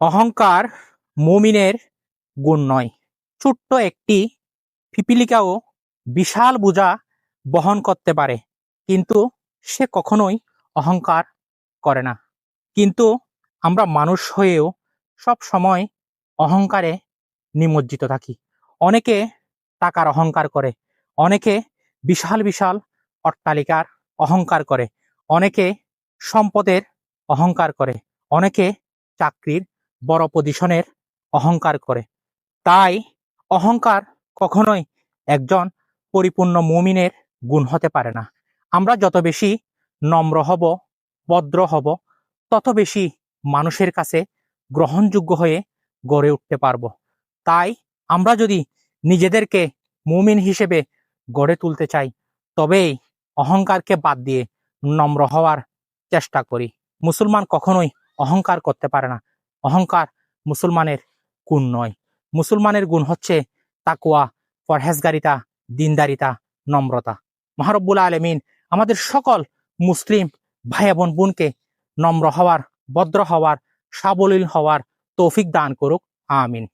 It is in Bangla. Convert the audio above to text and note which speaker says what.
Speaker 1: অহংকার মুমিনের গুণ নয়। ছোট্ট একটি পিপিলিকাও বিশাল বোঝা বহন করতে পারে, কিন্তু সে কখনোই অহংকার করে না। কিন্তু আমরা মানুষ হয়েও সব সময় অহংকারে নিমজ্জিত থাকি। অনেকে টাকার অহংকার করে, অনেকে বিশাল বিশাল অট্টালিকার অহংকার করে, অনেকে সম্পদের অহংকার করে, অনেকে চাকরির বড় পজিশনের অহংকার করে। তাই অহংকার কখনোই একজন পরিপূর্ণ মুমিনের গুণ হতে পারে না। আমরা যত বেশি নম্র হব, ভদ্র হব, তত বেশি মানুষের কাছে গ্রহণযোগ্য হয়ে গড়ে উঠতে পারব। তাই আমরা যদি নিজেদেরকে মুমিন হিসেবে গড়ে তুলতে চাই, তবেই অহংকারকে বাদ দিয়ে নম্র হওয়ার চেষ্টা করি। মুসলমান কখনোই অহংকার করতে পারে না। অহংকার মুসলমানের গুণ নয়। মুসলমানের গুণ হচ্ছে তাকওয়া, পরহেজগারিতা, দিনদারিতা, নম্রতা। মহারব্বুল আলামিন আমাদের সকল মুসলিম ভাই বোন বোনকে নম্র হওয়ার, ভদ্র হওয়ার, সাবলীল হওয়ার তৌফিক দান করুক। আমিন।